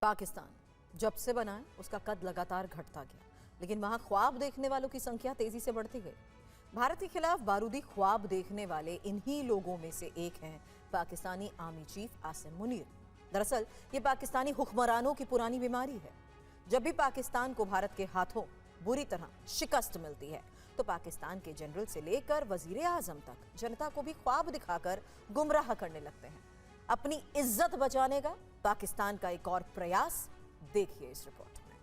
पाकिस्तान जब से बना है उसका कद लगातार घटता गया, लेकिन वहां ख्वाब देखने वालों की संख्या तेजी से बढ़ती गई। भारत के खिलाफ बारूदी ख्वाब देखने वाले इन्हीं लोगों में से एक हैं पाकिस्तानी आर्मी चीफ आसिम मुनीर। दरअसल ये पाकिस्तानी हुक्मरानों की पुरानी बीमारी है। जब भी पाकिस्तान को भारत के हाथों बुरी तरह शिकस्त मिलती है तो पाकिस्तान के जनरल से लेकर वजीर आजम तक जनता को भी ख्वाब दिखाकर गुमराह करने लगते हैं। अपनी इज्जत बचाने का पाकिस्तान का एक और प्रयास देखिए इस रिपोर्ट में।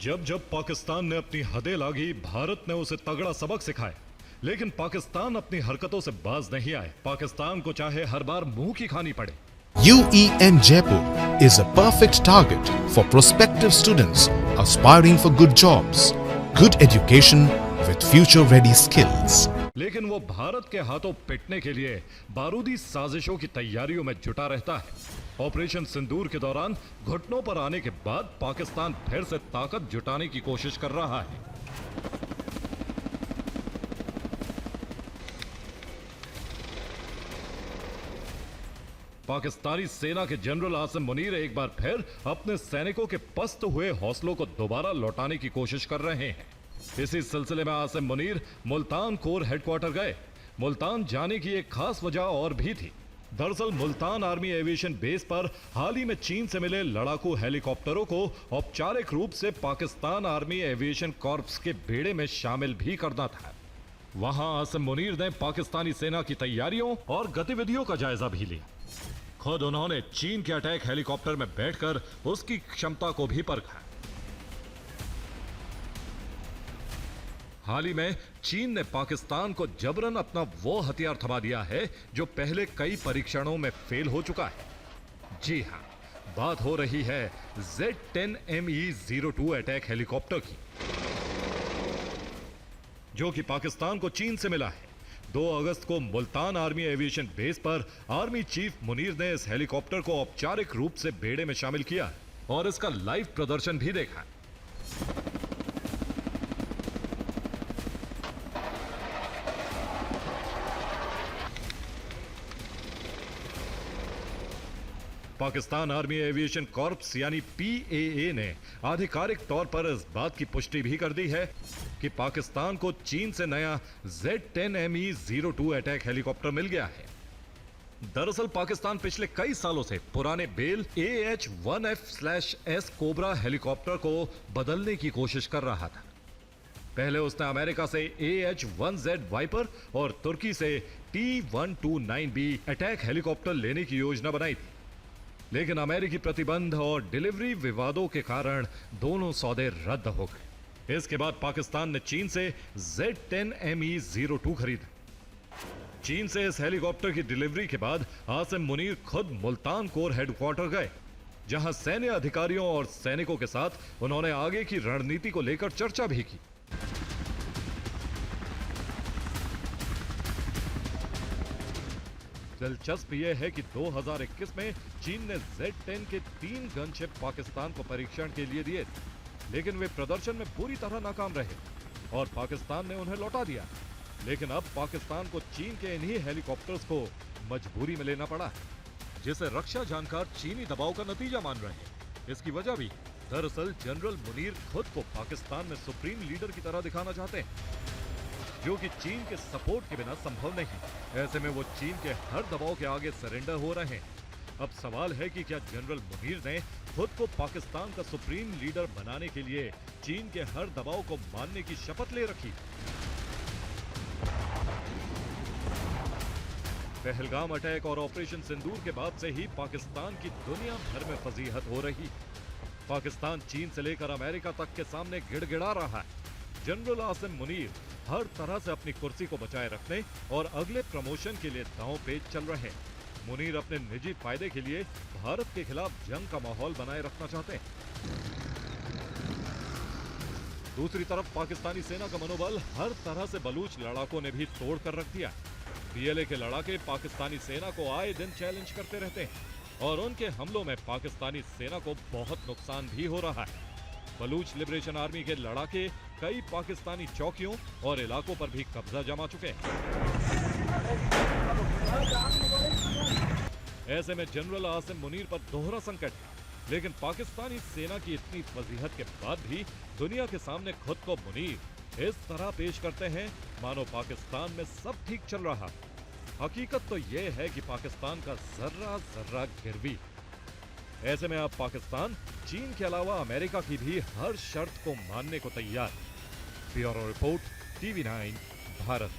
जब जब पाकिस्तान ने अपनी हदें लागी, भारत ने उसे तगड़ा सबक सिखाया, लेकिन पाकिस्तान अपनी हरकतों से बाज नहीं आए। पाकिस्तान को चाहे हर बार मुंह की खानी पड़े। UEN Jaipur is a perfect target for prospective students aspiring for good jobs, good education with future-ready skills. लेकिन वो भारत के हाथों पिटने के लिए बारूदी साजिशों की तैयारियों में जुटा रहता है। ऑपरेशन सिंदूर के दौरान घुटनों पर आने के बाद पाकिस्तान फिर से ताकत जुटाने की कोशिश कर रहा है। पाकिस्तानी सेना के जनरल आसिम मुनीर एक बार फिर अपने सैनिकों के पस्त हुए हौसलों को दोबारा लौटाने की कोशिश कर रहे हैं। इसी सिलसिले में आसिम मुनीर मुल्तान कोर हेडक्वार्टर गए। मुल्तान जाने की एक खास वजह और भी थी। दरअसल मुल्तान आर्मी एविएशन बेस पर हाल ही में चीन से मिले लड़ाकू हेलीकॉप्टरों को औपचारिक रूप से पाकिस्तान आर्मी एविएशन कॉर्प्स के बेड़े में शामिल भी करना था। वहां आसिम मुनीर ने पाकिस्तानी सेना की तैयारियों और गतिविधियों का जायजा भी लिया। खुद उन्होंने चीन के अटैक हेलीकॉप्टर में बैठकर उसकी क्षमता को भी परखा। हाल ही में चीन ने पाकिस्तान को जबरन अपना वो हथियार थमा दिया है जो पहले कई परीक्षणों में फेल हो चुका है। जी हां, बात हो रही है Z-10ME-02 अटैक हेलीकॉप्टर की, जो कि पाकिस्तान को चीन से मिला है। 2 अगस्त को मुल्तान आर्मी एविएशन बेस पर आर्मी चीफ मुनीर ने इस हेलीकॉप्टर को औपचारिक रूप से बेड़े में शामिल किया और इसका लाइव प्रदर्शन भी देखा। पाकिस्तान आर्मी एविएशन कॉर्प्स यानी PAA ने आधिकारिक तौर पर इस बात की पुष्टि भी कर दी है कि पाकिस्तान को चीन से नया Z-10ME-02 अटैक हेलीकॉप्टर मिल गया है। दरअसल पाकिस्तान पिछले कई सालों से पुराने बेल AH-1F/S कोबरा हेलीकॉप्टर को बदलने की कोशिश कर रहा था। पहले उसने अमेरिका से AH-1Z वाइपर और तुर्की से T-129B अटैक हेलीकॉप्टर लेने की योजना बनाई थी, लेकिन अमेरिकी प्रतिबंध और डिलीवरी विवादों के कारण दोनों सौदे रद्द हो गए। इसके बाद पाकिस्तान ने चीन से Z-10ME-02 खरीदा। चीन से इस हेलीकॉप्टर की डिलीवरी के बाद आसिम मुनीर खुद मुल्तान कोर हेडक्वार्टर गए, जहां सैन्य अधिकारियों और सैनिकों के साथ उन्होंने आगे की रणनीति को लेकर चर्चा भी की। दिलचस्प यह है कि 2021 में चीन ने Z-10 के 3 गनशिप पाकिस्तान को परीक्षण के लिए दिए थे, लेकिन वे प्रदर्शन में पूरी तरह नाकाम रहे और पाकिस्तान ने उन्हें लौटा दिया। लेकिन अब पाकिस्तान को चीन के इन्हीं हेलीकॉप्टर्स को मजबूरी में लेना पड़ा है, जिसे रक्षा जानकार चीनी दबाव का नतीजा मान रहे हैं। इसकी वजह भी दरअसल जनरल मुनीर खुद को पाकिस्तान में सुप्रीम लीडर की तरह दिखाना चाहते हैं, जो कि चीन के सपोर्ट के बिना संभव नहीं। ऐसे में वो चीन के हर दबाव के आगे सरेंडर हो रहे हैं। अब सवाल है कि क्या जनरल मुनीर ने खुद को पाकिस्तान का सुप्रीम लीडर बनाने के लिए चीन के हर दबाव को मानने की शपथ ले रखी? पहलगाम अटैक और ऑपरेशन सिंदूर के बाद से ही पाकिस्तान की दुनिया भर में फजीहत हो रही। पाकिस्तान चीन से लेकर अमेरिका तक के सामने गिड़गिड़ा रहा है। जनरल आसिम मुनीर हर तरह से अपनी कुर्सी को बचाए रखने और अगले प्रमोशन के लिए दांव पेच चल रहे हैं। मुनीर अपने निजी फायदे के लिए भारत के खिलाफ जंग का माहौल बनाए रखना चाहते हैं। दूसरी तरफ पाकिस्तानी सेना का मनोबल हर तरह से बलूच लड़ाकों ने भी तोड़ कर रख दिया। DLA के लड़ाके पाकिस्तानी सेना को आए दिन चैलेंज करते रहते हैं। और उनके हमलों में पाकिस्तानी सेना को बहुत नुकसान भी हो रहा है। बलूच लिबरेशन आर्मी के लड़ाके कई पाकिस्तानी चौकियों और इलाकों पर भी कब्जा जमा चुके हैं। ऐसे में जनरल आसिम मुनीर पर दोहरा संकट है, लेकिन पाकिस्तानी सेना की इतनी फजीहत के बाद भी दुनिया के सामने खुद को मुनीर इस तरह पेश करते हैं मानो पाकिस्तान में सब ठीक चल रहा है। हकीकत तो यह है कि पाकिस्तान का जर्रा जर्रा गिरवी। ऐसे में अब पाकिस्तान चीन के अलावा अमेरिका की भी हर शर्त को मानने को तैयार है। Bureau report, TV9 Bharat.